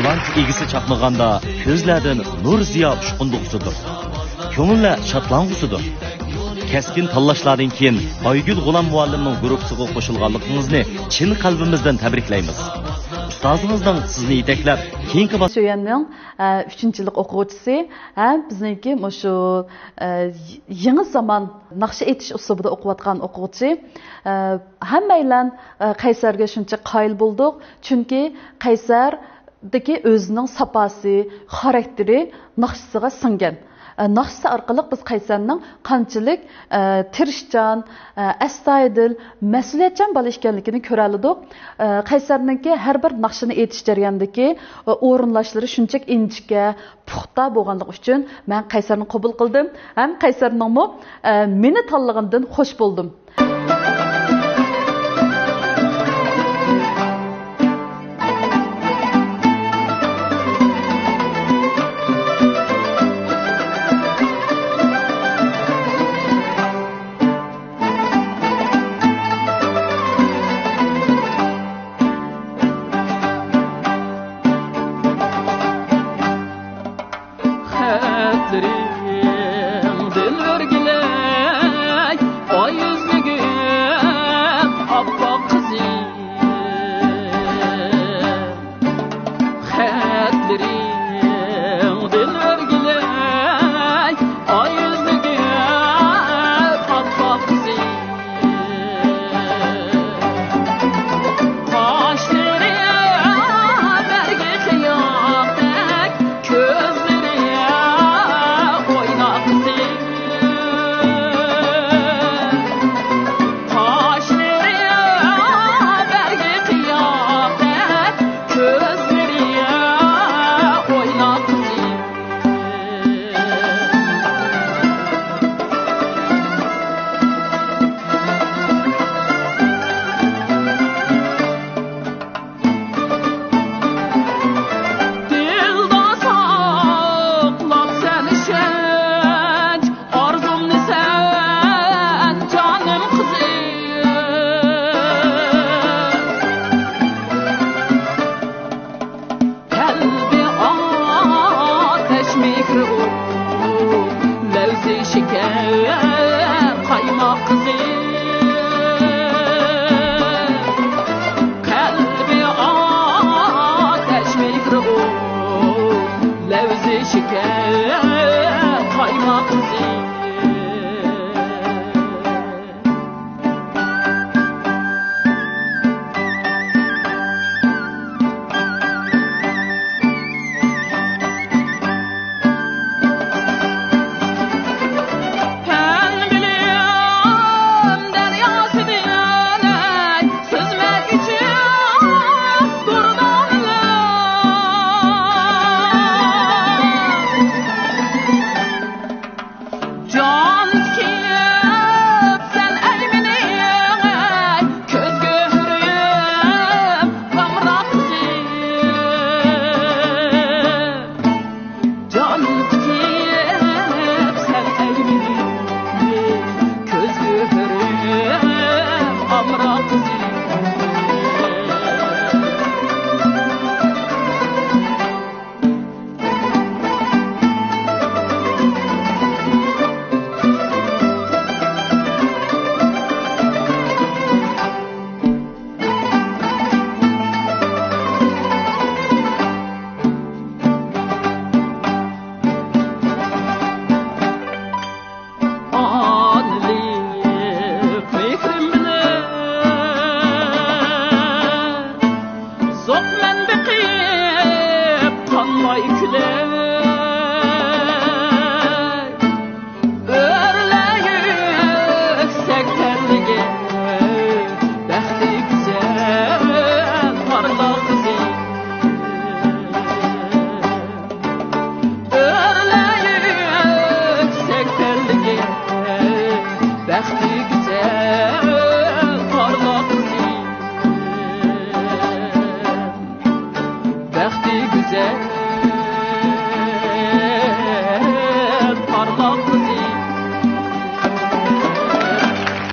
talant egisi chaqmaganda ko'zlardan nur ziyo ushqunduqsidir. Ko'ngillar shodlang'usidir. Keskin tanlashlardan keyin Oygul G'ulom muallimning guruhiga qo'shilganligingizni chin qalbimizdan tabriklaymiz. Ustozingizning sizni yetaklab keyingi Söyenning 3-yillik o'quvchisi ham bizniki shu yangi zamon naqsha etish uslubida o'qiyotgan o'quvchi. Hammaylar Qaysarga shuncha qoyil bo'ldik, chunki Qaysardagi o'zining saposi, xarakteri naqshasiga singan. Naqshasi orqali biz Qaysarning qanchalik tirishchan, astoydil, mas'uliyatchan bola ekanligini ko'ra oldik. Qaysarningki har bir naqshini etish jarayonidagi o'rinlashlari shunchak inchga, puxta bo'lganligi uchun men Qaysarni qabul qildim. Ham Qaysarningmi meni tanlagandan xush bo'ldim.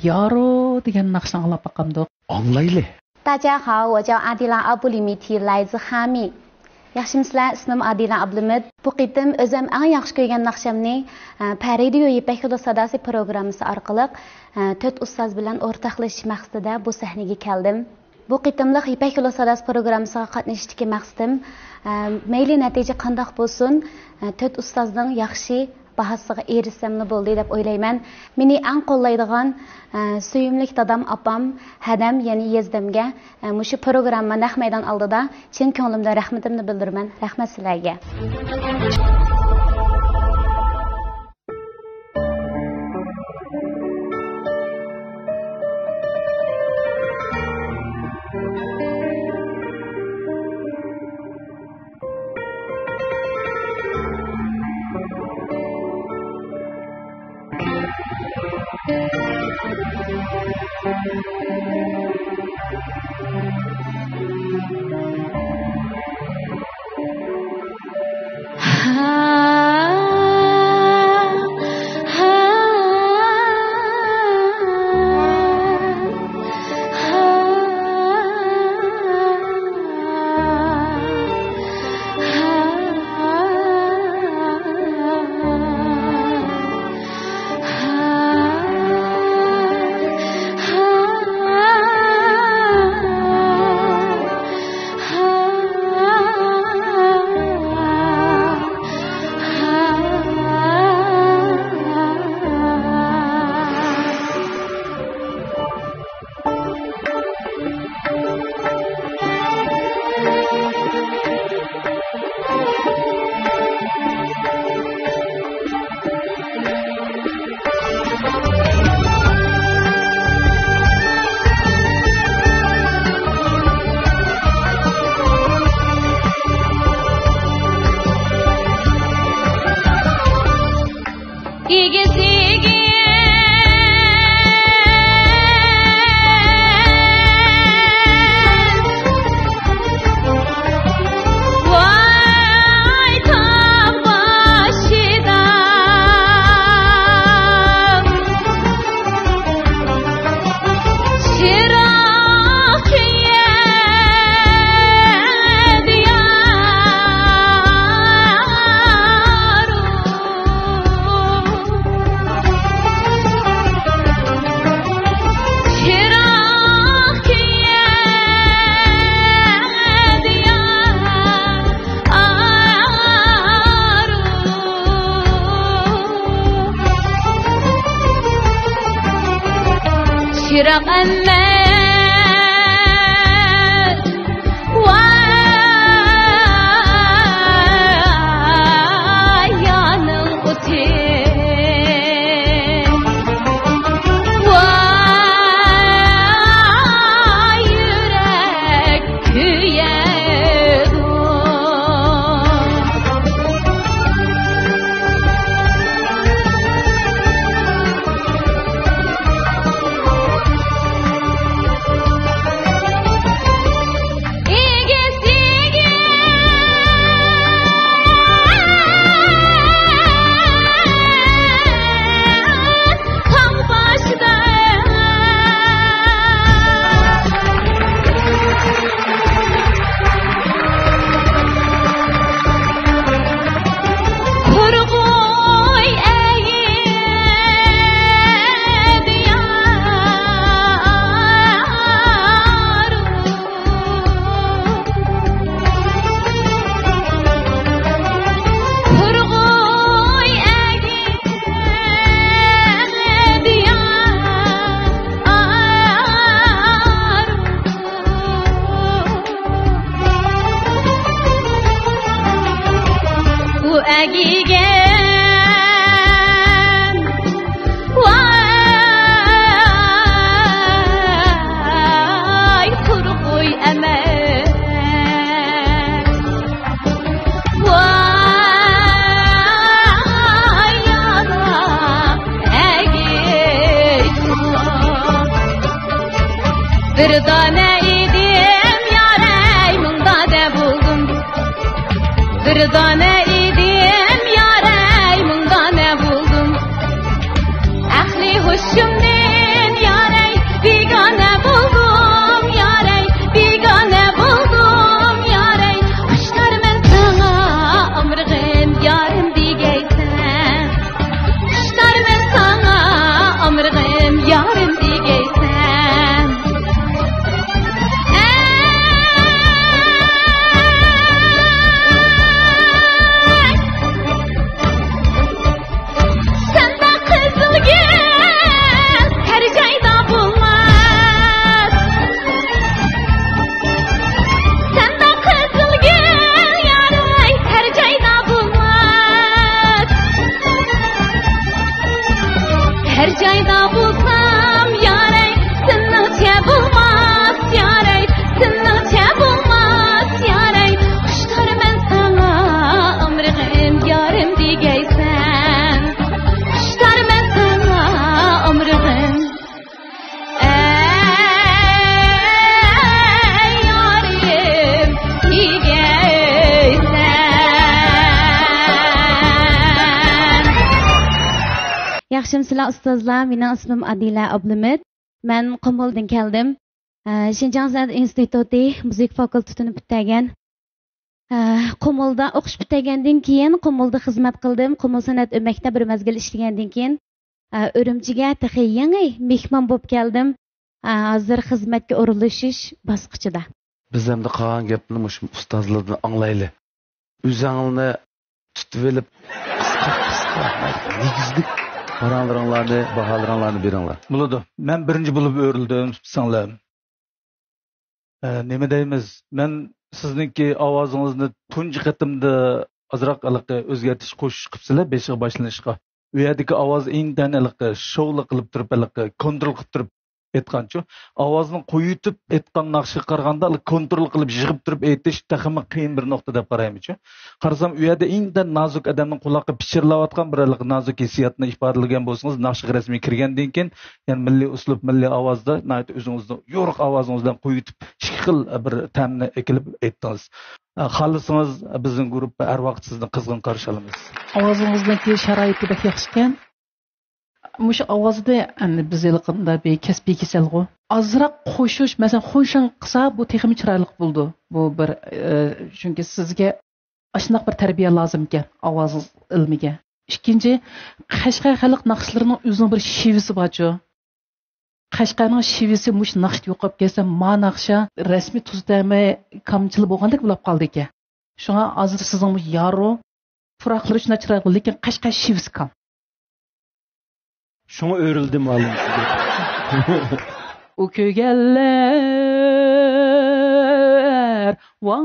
Yaro degan naqshni anglab baqqamdi. Anglayli. 大家好，我叫阿迪拉·奥布里米提，来自哈密。Yaxshimizlar, ismim Adila Ablimid. Bu qitim o'zim eng yaxshi ko'rgan naqshamni Paradiyo Ipak yo'li sadasi programmasi orqali 4 ustoz bilan o'rtoqlashish maqsadida bu sahnaga keldim. Bu qitimliq Ipak yo'li sadasi programmasiga qatnashishdagi maqsadim mayli natija qandoq bo'lsin, 4 ustozning yaxshi bahasiga erishsamni bo'ldi deb o'ylayman. Meni eng qo'llaydigan suyimli dadam opam Hadam, ya'ni yezdamga mushu programma naq maydon oldida chin ko'nglimdan rahmatimni bildiraman. Rahmat sizlarga. Bir tane idim yare munda de buldum. Bir tane idim yare munda ne buldum. Ahli hoşumden yare bigane buldum. Yare bigane buldum. Yare aşklarımın Yaxshim sizlar ustozlar, mening ismim Adila Ablimid. Men Qumuldan keldim. Xinjiang san'at instituti muzik fakultetini bitirgan. Qumulda o'qish bitirgandan keyin Qumulda xizmat qildim. Qumul san'at maktab bir mazgil ishlagandan keyin Urumchiga texi yangi mehmon bo'lib keldim. Hozir xizmatga o'rinlashish bosqichida. Biz hamda qolgan gapni mush ustozlardan anglayli. O'zingni tutib olib qisqa negizlik baranlarni, bahalaringlarni beringlar. Bo'ladi. Men birinchi bo'lib o'rildim, singlim. Nima deymiz? Men sizningki ovozingizni tunji qatimda azroq o'zgartirish qo'shish qilibsizlar 5ga boshlanishga. U yerdagi ovoz indan shovli qilib turib, kontrol qilib turib aytganchu. Ovozni qo'yitib aytgan naqshga qaraganda kontrol qilib yig'ib turib aytish taxmi qiyin bir nuqta deb qaraymiz-ku. Qarasam u yerda indan nozik odamning quloqiga pichirlayotgan bir nozik hissiyotni ifodalagan bo'lsangiz, naqshga rasmiy kirgandan keyin, ya'ni milliy uslub, milliy ovozda o'zingizni yo'riq ovozingizdan qo'yitib ikki xil bir ta'mni ekilib aytdingiz. Xohlasangiz bizning guruhda har vaqt sizni qizg'in qarshi olamiz. Ovozingizdagi sharoiti bek yaxshi ekan. Mush ovozda endi biz yilqinda bir kasbiy kasalg'u. Azroq qo'shish, masalan, qo'shin qilsa bu texnik chiroyli bo'ldi. Bu bir chunki sizga ashunaq bir tarbiya lozim ekan ovoz ilmiga. Ikkinchi, Qashqar xalq naqshlarining o'zining bir shivisi bor-ku. Qashqarning shivisi mush naqsh yo'qolib kelsa, ma naqsha rasmiy tuzdamay kamchilik bo'lgandek bo'lib qoldi ekan. Shunga hozir sizning bu yaro puroqlari shuna chiroyli, lekin Qashqar shivisi kam. Şunu öğrildim vallahi. O kögeller vay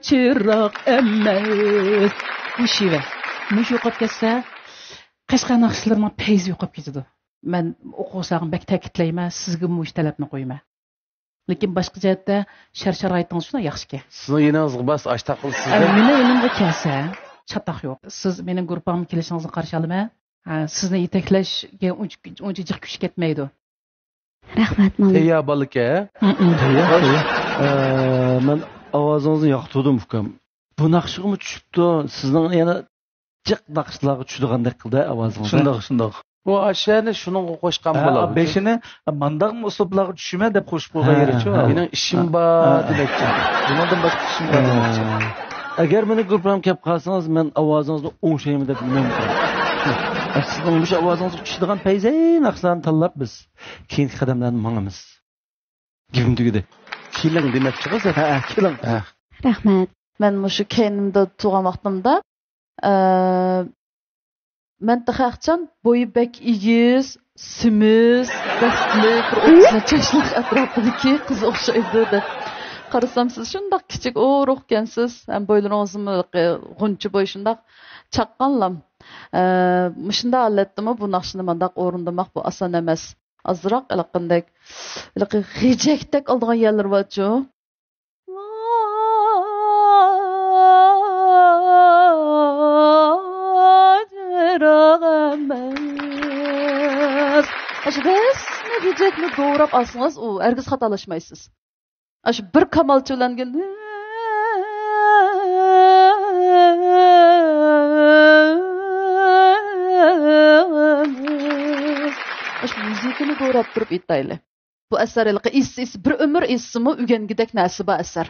çırak emmes. Bu şive. Muş yo'qolib ketsa, Qashqar naqshlarining payzi yo'qolib ketadi. Men o'quvsag'im bek ta'kidlayman, sizga mush talabni qo'yman. Lekin boshqa jihatda shart-sharoitingiz shuna yaxshi-ki. Sizning yeningizga bas ashta qilsiz. Meni elimga kelsa, chataq yo'q. Siz mening guruhimga kelishingizni qarshi olaman. Sizni yetaklashga uncha jiq kuch ketmaydi. Rahmat, Malik. Teya balika. Men ovozingizni yoqtirdim ukam. Bu naqshig'imi tushibdi? Sizning yana jiq naqshlarga tushdigandek qildi ovozingiz. Shundoq. Bu ashani shuning qo'shgan bo'ladi. Beshini mandaqmi uslublarga tushima deb qo'shib qo'ygan yerchi. Mening ishim bor demakchi. Bundan boshqa ishim bor demakchi. Agar meni guruhim kelib qolsangiz, men ovozingizni o'ngshayman deb mumkin. Sizning bu ovozingizga tushadigan payzay naqshlarni tanlab biz keyingi qadamlarni mangamiz. Gimdigida. Keling demoqchisiz? Keling. Rahmat. Men mushu keynimda tug'an vaqtimda men taxaqchan bo'yi bek igiz, simiz, dastli bir 30 yoshlik atrofidagi qiz o'xshaydi deb qarasam, siz shundoq kichik o'ruqkansiz, ham bo'ylaringizni g'uncha bo'y shundoq chaqqanlam. Mushunda holatdimi bu naqshni mandaq o'rindamoq bu oson emas. Azroq qanday g'ijakdak oldigan yerlar bor-ku. Siz ne g'ijakni doğrab olsangiz, u ergiz xatolashmaysiz. Aşı bir kamalçı bilan geldi. Aşı müzikini doğrab turib aytayli. Bu asarlıqı is bir ömür ismi ügengidek nasiba asar.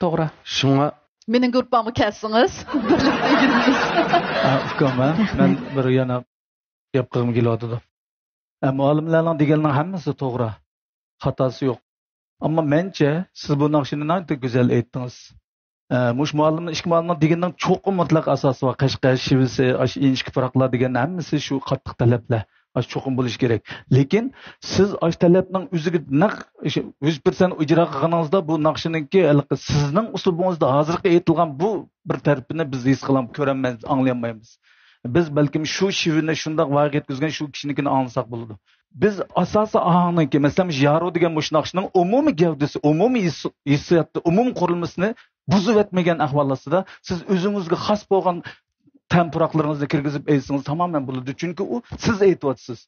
To'g'ri. Shunga Mening guruhimga kelsangiz, birlikda yuramiz. Ukam, men bir yana gap qilgim keladi. Muallimlarning deganining hammasi to'g'ri. Xatosi yo'q. Ama mençe siz bu naqshini nayta güzel aytdingiz. Mush muallimning ishki muallimning deganining cho'qi mutlaq asosi va Qashqar shivisi, inchki farqlar degan hammasi shu qattiq talablar. Aş çoxum bo'lish kerak. Lekin siz aş talabning o'ziga naq 100% ijro qilganingizda bu naqshiningki sizning uslubingizda hozirgi aytilgan bu bir tarafini biz his qilib ko'ramiz, anglayolmaymiz. Biz balkim shu shivini shundoq voqea yetkazgan shu kishinikini anglasak bo'ladi. Biz asosi ahangki, masalan, yaro degan mush naqshning umumiy gavdasi, umumiy hissiyotni, umumiy qurilmasini buzib etmagan ahvollarda siz o'zingizga xos bo'lgan tempuraklarınızı kirgizib aytsangiz tamamen bo'ladi. Chunki u siz aytyapsiz.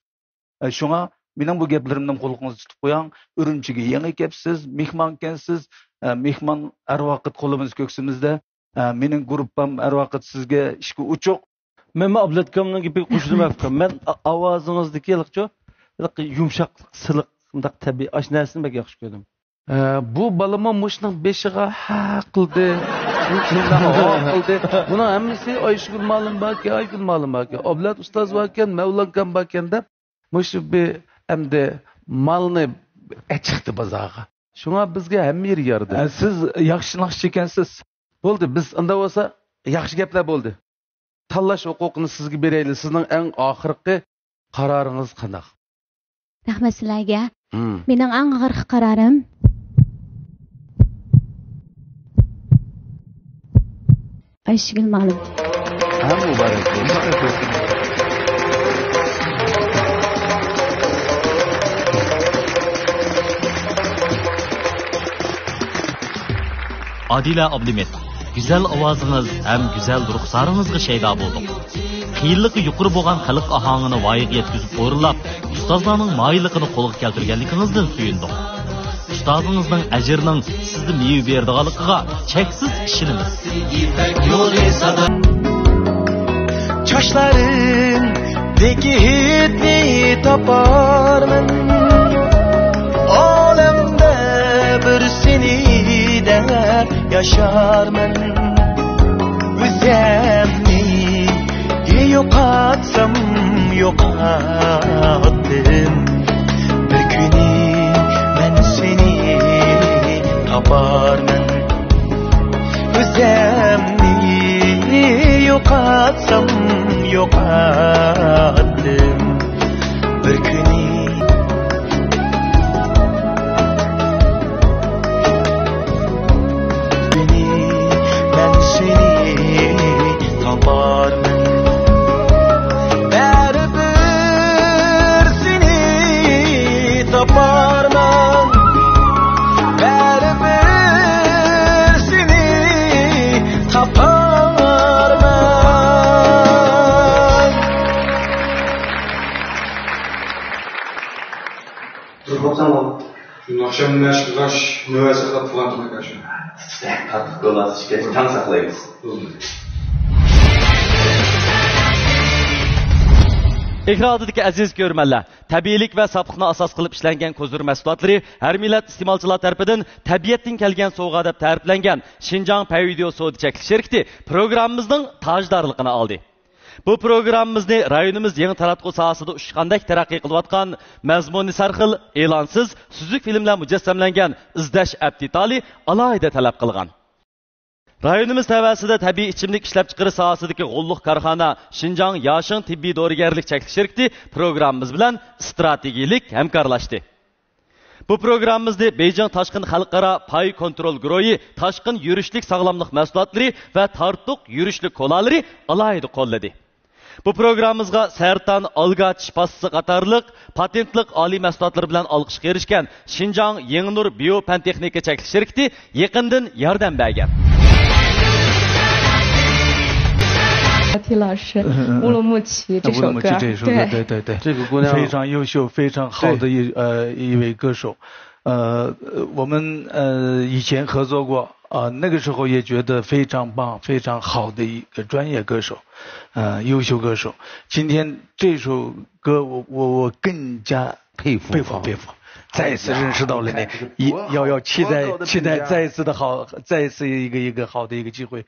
Shunga mening bu gaplarimdan qo'lingizni tutib qo'ying. Urumchiga yangi kelibsiz, mehmonkensiz. Mehmon har vaqt qo'limiz ko'ksimizda. Mening gruppam har vaqt sizga ishga uchuq. Men ablatkamning gibi qo'shilib afkam. Men ovozingizdagi yumshoq, siliq, bunday tabiiy ashnasini bak yaxshi ko'rdim. Bu balama mushning beshiga ha qildi. Buni hammasi Oysugul ma'lum borki, Aygul ma'lum borki, Oblat ustoz borkan, Mavlankan borkan deb mushu be hamda malni chiqdi bozorga. Shunga bizga hamma yer yardi. Siz yaxshi naqsh ekansiz. Bo'ldi, biz unda bo'lsa yaxshi gaplar bo'ldi. Tanlash huquqini sizga beraylik. Sizning eng oxirgi qaroringiz qanday? Rahmat sizlarga. Mening eng oxirgi qarorim Aysugul ma'lum. Muborak bo'lsin. Adila Abdumet, güzel ovoziniz hem güzel ruhsarınızga şeyda bulduk. Qiyinligi yuqori bo'lgan xalq ahangini voyaga yetkazib o'rinlab, ustozlarning moyilligini qo'lga keltirganligingizdan suyundik. Ustozingizning ajrining sizni meyve berdiganligiga cheksiz ishonamiz. Çaşlarındaki hitni taparman, alemde bir seni der yaşarman. Üzemni yokatsam yokattım, bir günü ben seni taparman. Üzemni yokatsam yokattım, bir günü ben seni taparman. Berber seni taparman, berber seni taparman. Tamam. Dün akşam meşgulaş, üniversite katılan arkadaşım. Artık dolaşışken can saklayınız. Ekradidagi aziz ko'rmanlar, tabiiylik va sabqni asos qilib ishlangan ko'zir mahsulotlari har millat iste'molchilar tarafidan tabiatdan kelgan sovg'a deb ta'riflangan Xinjiang Payvideo Soda Chekilish shirkati programmamizning tojdorligini oldi. Bu programmamizni rayonimiz yangi taratquv sohasida ushqandek taraqqiy qilayotgan mazmuni sarxil, e'lonsiz, suzuk filmlar mujassamlangan izlash aptitali alohida talab qilgan. Rayonimiz tavasida tabiiy ichimlik ishlab chiqarish sohasidagi g'olliq korxona Xinjiang Yashin tibbiy dorigarlik chekilish shirkati programmamiz bilan strategik hamkorlashdi. Bu programmamizda Beijing Tashqin xalqaro pay kontrol guruhi tashqin yurishlik sog'lomlik mahsulotlari va tartuq yurishlik kolalari alohida qo'lladi. Bu programmamizga Sartan Alga Chipasi qatorliq patentlik oliy mahsulotlar bilan olqishga erishgan Xinjiang Yengnur Biofan texnika chekilish shirkati yaqindan yordam bergan. 提老师，乌鲁木齐这首歌，对，这个姑娘非常优秀，非常好的一位歌手。我们以前合作过那个时候也觉得非常棒，非常好的一个专业歌手，优秀歌手。今天这首歌我更加佩服。再一次认识到了你，要期待再一次的好，再一次一个好的一个机会。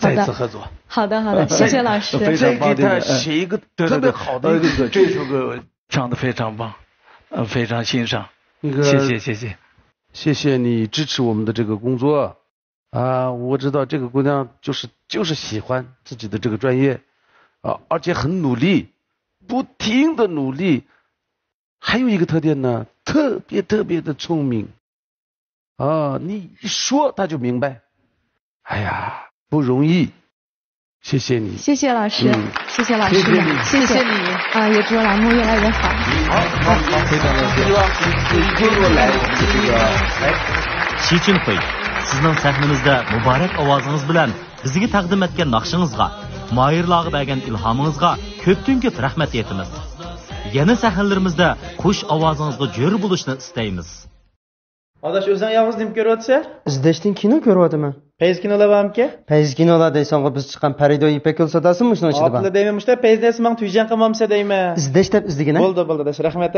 再一次合作。好的，谢谢老师。非常棒的，写一个特别好的一个这首歌唱得非常棒，非常欣赏。谢谢你支持我们的这个工作啊！我知道这个姑娘就是喜欢自己的这个专业啊，而且很努力，不停的努力。还有一个特点呢，特别的聪明啊！你一说她就明白。哎呀！不容易，谢谢你，谢谢老师，谢谢老师，谢谢你啊！也祝栏目越来越好。好，非常的希望一进入来我们的这个Xi Jinping, sizning sahnamizda muborak ovozingiz bilan bizga taqdim etgan naqshingizga, moyirlarga bergan ilhomingizga ko'pdan-ko'p rahmat aytamiz. Yana sahnalarimizda qo'sh ovozingizga jo'r bo'lishni istaymiz. Adaş özün yalnız nima ko'ryapsan? İzdashdan kino ko'ryapman. Peyz kinolar bormi? Peyz kinolar deysanqa biz chiqqan Parido Ipak yo'l sadasimi shuni ichida bor. Aqli deymanmishda peyz desmang tuyjan qilmamsa deyman. İzdash deb izdigina. Bo'ldi, dash, rahmat.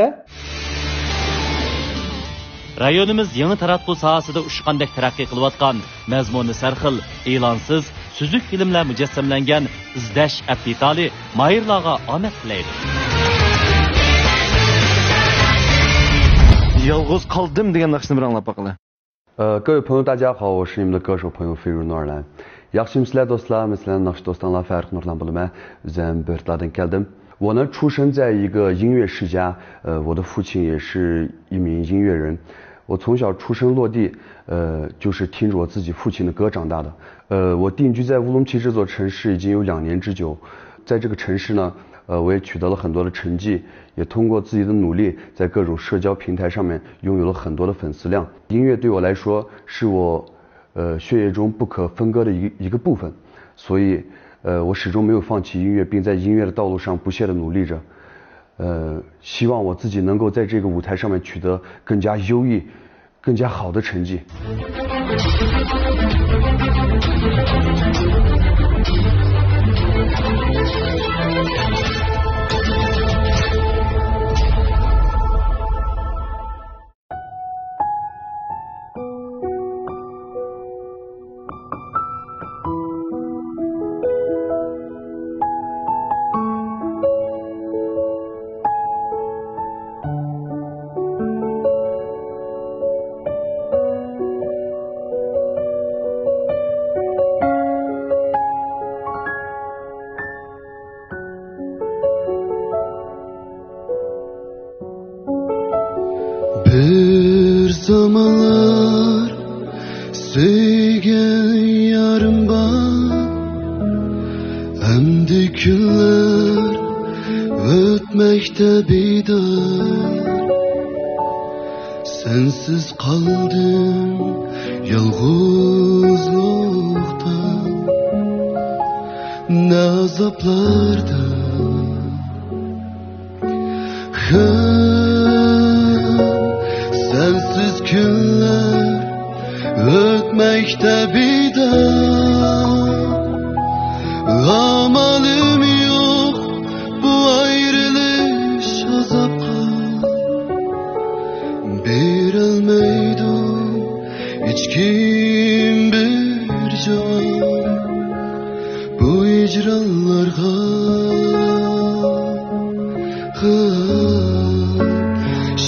Rayonimiz yangi taratqu sohasida ushqandek taraqqiy qilayotgan, mazmuni sarxil, e'lonsiz, suzuk filmlar mujassamlangan izdash apitali mayirlarga omad tilaydi. Yolg'iz qoldim degan naqshni bir anglab baqala. 各位朋友大家好，我是你们的歌手朋友飞入诺尔兰。Yaxshi sizlar do'stlar, sizlar naqsh do'stlar Farruh Nurlan bo'laman. O'zim Bertlardan keldim. 我呢出生在一个音乐世家，我的父亲也是一名音乐人。我从小出生落地，就是听着我自己父亲的歌长大的。我定居在乌鲁木齐这座城市已经有2年之久，在这个城市呢，我也取得了很多的成绩，也通过自己的努力，在各种社交平台上面拥有了很多的粉丝量。音乐对我来说是我血液中不可分割的一个部分，所以我始终没有放弃音乐，并在音乐的道路上不懈地努力着。希望我自己能够在这个舞台上面取得更加优异、更加好的成绩。Bir zamanlar sevgen yarım var, emdi günler ötmekte bidar. Sensiz kaldım yalnızlıkta, ne azaplarda. Sensiz günler ötmekte bir daha. Amalım yok bu ayrılış azapka. Berelmeydim hiç kim bir cevap bu icralarga.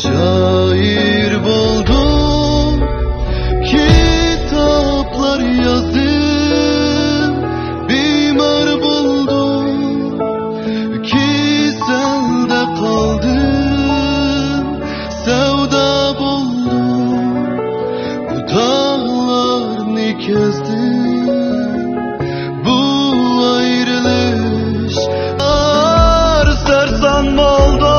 Şair buldum, kitaplar yazdım, bimar buldum, kiselde kaldım, sevda buldum, bu dağlarını kezdim, bu ayrılış sersan oldu.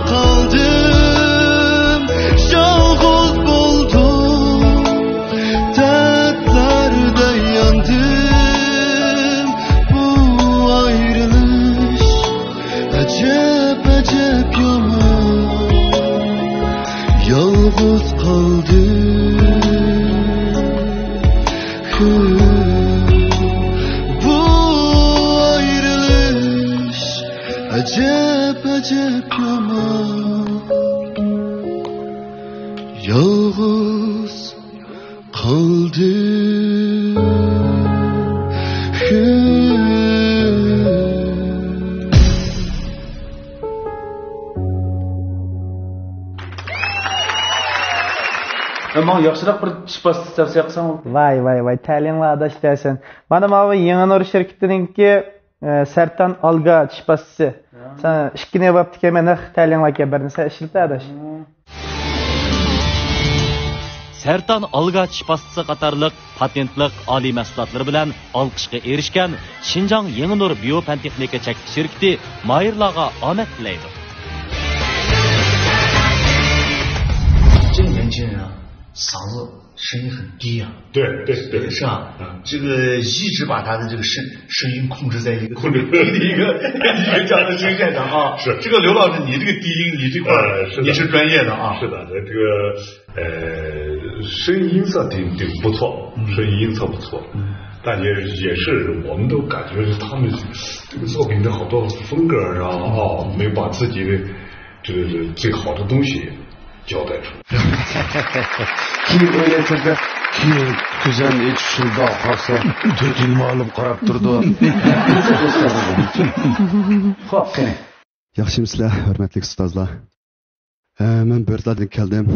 Kaldım, yalnız buldum, dertlerde yandım. Bu ayrılış acep acep yaman. Yalnız kaldım. Bu ayrılış acep acep yaman. Yalnız kaldım. Ama yaxshiroq bir ish bosqichi tavsiya qilsam. Vay, ta'limli adash dersen. Mana bu Yangi Nur şirketiningki Sertan Alga ish bosqichi. Sen ishkine vaqtga kelmay ta'limga bersa ishilta adash. Sertan Alga chipastisi qatorliq patentliq oliy mahsulotlari bilan olqishga erishgan Xinjiang Yangi Nur biopantexnika cheklanish shirkati mayirlarga omad tilaydi. 这个年轻人啊，嗓子声音很低啊。对，是吧？这个一直把他的这个声音控制在一个特别低的一个这样的声线上啊。是这个刘老师，你这个低音，你这块你是专业的啊。是的，这个声音音色挺不错，声音音色不错。但也是，我们都感觉他们这个作品的好多风格啊，没有把自己的这个最好的东西交代出来。öyle tabi ki güzel iç şurada kalsa tökülme alıp karab durdu. Yaxşımsizlar, hörmətli ustozlar. Men Börtlardan keldim.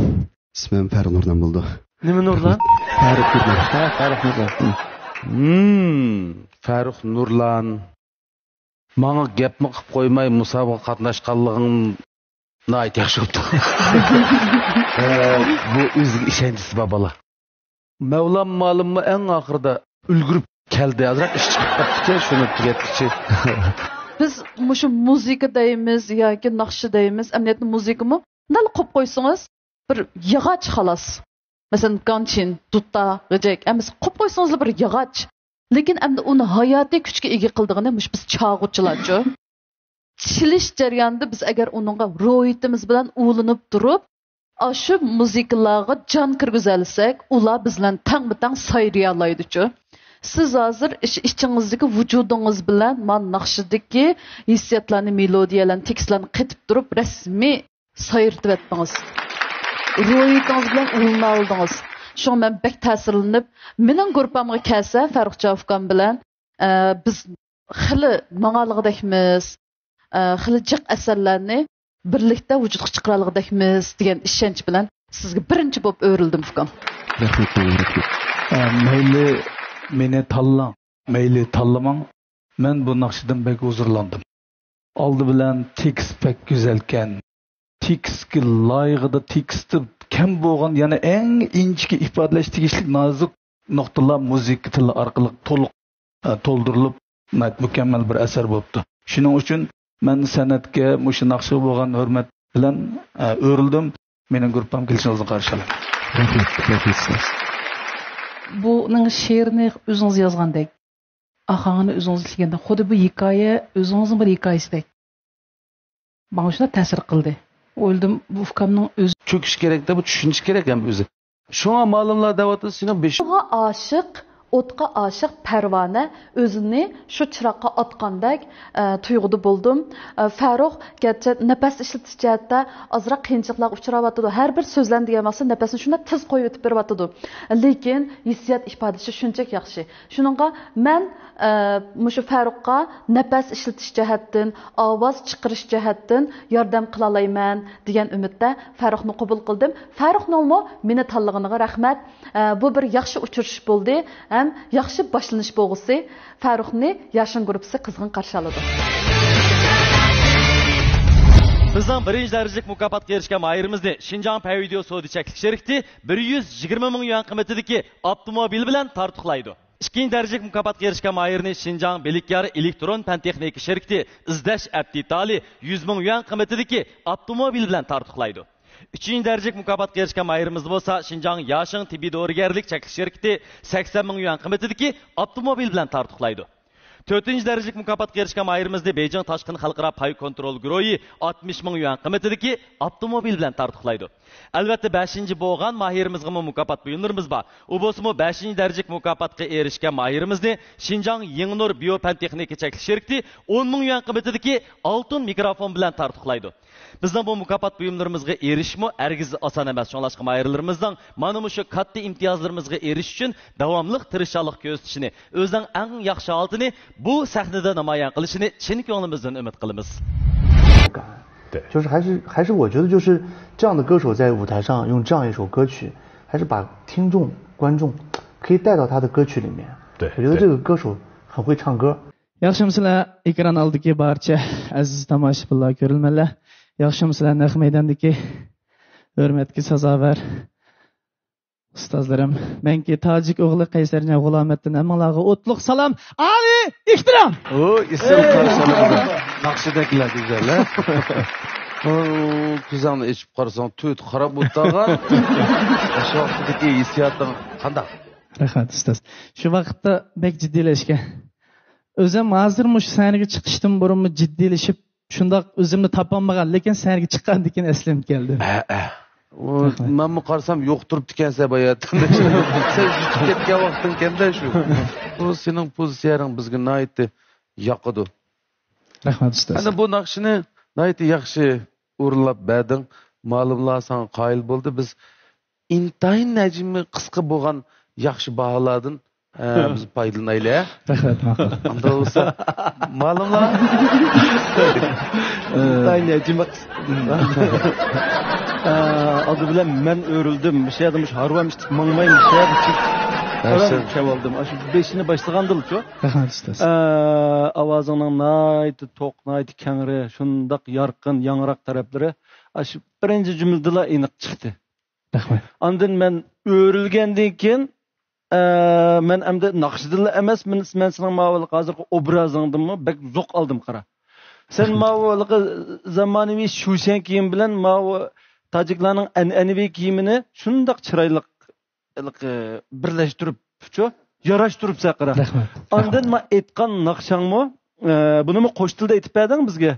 İsmim Farruh Nurlan bo'ldi. Nima Nurlan? Farruh Nurlan. Farruh Nurlan. Farruh Nurlan. Manga gapmi qilib qo'ymay musobaqa qatnashganligingni ayt yaxshi bo'pti. Bu o'ziga ishonchsiz babalar. Mavlam ma'lummi eng oxirida ulgurib keldi. Azroq ish chiqib qolibdi, shuni tugatmoqchi. Biz mushu muzika deymiz yoki naqshi deymiz, amniyatni muzikami? Nal qo'yib qo'ysangiz, bir yog'och xolos. Masalan, ganchin, dutta, g'ijak, emas qo'yib qo'ysangiz bir yog'och. Lekin endi uni hayotiy kuchga ega qildig'ini mush biz chog'uvchilarchi. Chilish jarayonida biz agar uningga ro'yitimiz bilan ulinib turib, shu muzikalarga jon kirgizalsak, ular bizdan tang-tang sayriya oladi-chi. Siz hozir ichingizdagi vujudingiz bilan man naqshidagi hissiyotlarni, melodiyalarni, tekstlarni qetib turib rasmiy sayirtib etdingiz. Ro'yitingiz bilan ulana oldingiz. Şu men bek ta'sirlanib, mening guruhimga kelsa Farruh Javukam bilan biz xili mang'alig'idakmiz, xili jiq asarlarni birlikda vujudga chiqarlig'idakmiz degan ishonch bilan sizga birinchi bo'lib o'rildim ukam. Mayli meni tanlang, mayli tanlamang, men bu naqshidan bek huzurlandim. Oldi bilan tekst pek güzelken, tekstga loyiqida teksti kam bo'lgan, yana eng inchki ifodalash tegishli nozik nuqtalar muzika tili orqali to'liq to'ldirilib, mukammal bir asar bo'libdi. Shuning uchun men san'atga mushu naqshi bo'lgan hurmat bilan o'rildim. Mening guruhim kelishingizni qarshi olaman. Buning she'rini o'zingiz yozgandek, ahangini o'zingiz izlaganda, xuddi bu hikoya o'zingizning bir hikoyasidek. Bana shuna ta'sir qildi. O'yladim, bu ukamning o'zi cho'kish kerak-da, bu tushunish kerak ham o'zi. Shunga ma'lumlar davatida seni 5 Shunga oshiq, o'tqa oshiq Parvona o'zini shu chiroqqa otgandek tuyg'uda bo'ldim. Farruh gerçi nafas ishlatish jihatda ozroq qiyinchiliklarga uchrayotdi. Har bir so'zlan degan maqsad nafasni shunda tiz qo'yib o'tib beryotdi. Lekin hissiyot ifodasi shunchak yaxshi. Shuningga men mushu Farruhga nafas ishlatish jihatdan, ovoz chiqarish jihatdan yordam qila olayman degan umidda Farruhni qabul qildim. Farruhningmi meni tanlaganiga rahmat. Bu bir yaxshi uchrashish bo'ldi. Ham yaxshi boshlanish bo'lg'isi Farruhni Yashin guruhi qizg'in qarshi oldi. Bizning birinchi darajalik mukofotga erishgan mayirimizni Xinjiang Payvideo Sodi cheklik sherikti 120 ming yuan qiymatidagi avtomobil bilan tortiqlaydi. İkinci darajalik mukofotga erishgan mayirni Xinjiang Belikyar elektron fan texnika sherikti izlash aptitali 100 ming yuan qiymatidagi avtomobil bilan tortiqlaydi. Üçüncü derecelik mukofotga erishgan mayirimiz bo'lsa Xinjiang Yashin tibbiy dorigarlik cheklik sherikti 80 ming yuan qiymatidagi avtomobil bilan tortiqlaydi. 4. derecelik mukofotga erishgan mayirimizni Beijing Tashqin xalqaro pay kontrol guruhi 60 ming yuan qiymatidagi avtomobil bilan tortiqlaydi. Albatta 5. bo'lgan mahirimizga mukofot buyumlarimiz bor. U bo'lsa 5. derecelik mukofotga erishgan mahirimizni Xinjiang Yingnur biofan texnika cheklik sherikti 10 ming yuan qiymatidagi oltin mikrofon bilan tortiqlaydi. Bizning bu mukofot buyumlarimizga erishishmi argiz oson emas. Shunlashqa mayirlarimizning mana shu katta imtiyozlarimizga erishish uchun davomli tirishchilik ko'rsatishini, o'zining eng yaxshi holatini bu sahnada namoyon qilishini chin ko'nglimizdan umid qilamiz. 对，就是还是我觉得就是这样的歌手在舞台上用这样一首歌曲，还是把听众观众可以带到他的歌曲里面。对，我觉得这个歌手很会唱歌。 Yaxshimsizlar, ekran oldidagi barcha aziz tomoshabinlar, ko'rilmanlar. Yaxshimsizlar, naq maydondagi hurmatga sazovor ustozlarim. Menki tojik o'g'li Qaysarjon G'ulomiddin hammalarga o'tliq salom, ali ehtirom. O, isim qarshiladi. Naqshdagilar güzel, ha? Kızağını içip qarasang, töt qarab o'tag'an. Shu vaqtdagi hissiyoting qanday? Rahmat ustoz. Shu vaqtda bek jiddiylashgan. O'zim hozir mush sahnaga chiqishdan burunmi jiddiylashib, shundoq o'zimni topolmagan, lekin sahnaga chiqqandan keyin eslim keldi. Men mi qarsam yo'q turibdi ekansan bayatimda. Sen yutib ketgan vaqting kanda shu. Bu sening pozitsiyang bizga nihoyatda yoqadi. Rahmat ustoz. Ana bu naqshini nihoyatda yaxshi o'rinlab berding. Ma'lumlar sana qoyil bo'ldi. Biz intayin najmi qisqa bo'lgan yaxshi baholardan biz foydalanaylik. Rahmat. Unda bo'lsa ma'lumlar intayin najmi adı bilen men örüldüm. Bir şey adımmış harvamış mangmayım bir şey adımmış. Ben şey oldum. Aşı beşini başlagandılı çok. Avazının naydı, tok naydı, kengri, şundak yarkın, yanırak tarafları. Aşı birinci cümledila inik çıktı. Andın men örülgendin keyin men emde naqşidilla emas, men senin mavalık hazır obrazыңdın mı? Bek zok aldım qara. Sen mavalık zamanıvi şuşen kiyim bilen mavalık Taciklarning an'anaviy kiyimini shundoq chiroyli birlashtirib, yarashtirib saqira. Ondan men aytgan naqshangmi, buni men qo'sh tilda aytib berding bizga.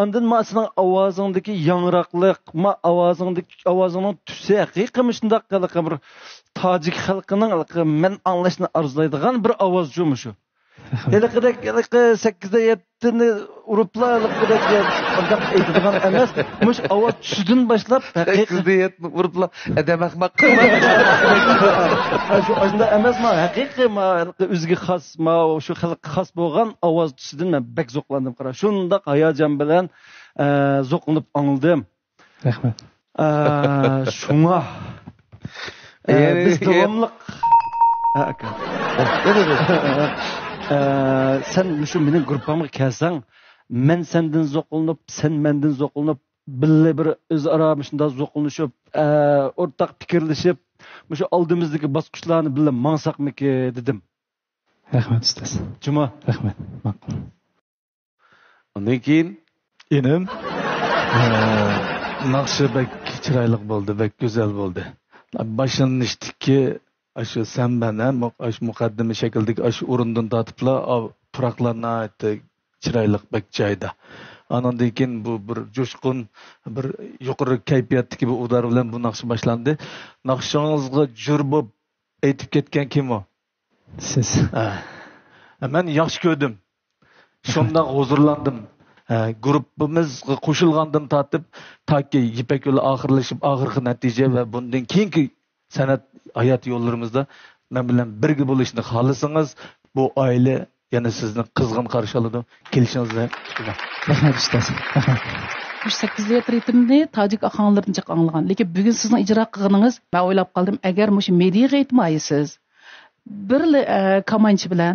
Ondan men sening ovozingdagi yangroqlik, men ovozingning tusi haqiqiy shundoq bir tojik xalqining men anglashni arzulaydigan bir ovoz shu. Elikidek 8'de 7'ni uruplarlıkıdek ondaq aytadigan emas. Muş ovoz tushidan boshlab 8'de 7'ni uruplar edemakmak qilma. Shu aslında emas ma haqiqiy ma o'ziga xos ma shu xalqqa xos bo'lgan ovoz tushidan men bek zo'qlandim qara. Shundaq hayajon bilan zo'qlanib angladim. Rahmat. Shunga biz davomliq sen şu benim grupama kelsen, men senden zo'qlanıp, sen menden zo'qlanıp, bille bir o'zaro shunda zo'qlanishib, o'rtaq fikrlashib, shu oldimizdagi bosqichlarni billa mansaqmiki dedim. Rahmat ustoz. Juma. Rahmat. Ma'qul. Undan keyin enim naqshi bek chiroyli bo'ldi, bek go'zal bo'ldi. Boshlanishdiki aşı sen bana aşı mukaddime şekildeki aşı urundan tatıpla turaklarına ait çıraylık bek joyda. Anandan keyin bu bir coşkun bir yuqori kayfiyattagi bir udar bilan bu naqsh boshlandi. Naqshingizga jur bo'lib aytib ketgan kim o? Siz. Men yaxshi ko'rdim. Shundan huzurlandim. Grupimizga qo'shilgandan tatib taki Ipak yo'li oxirlashib oxirgi natija va bundan keyingi san'at hayat yollarımızda men bilan birga bo'lishni xohlasangiz bu oila yana sizni qizg'in qarshi oladi. Kelishingizni kutib. Rahmat ustoz. Bu 8 yil ritmni tojik ahonlardan chiq anglagan. Lekin bugun sizning ijro qilganingiz men o'ylab qoldim, agar mush mediaga aytmaysiz, bir kamanchi bilan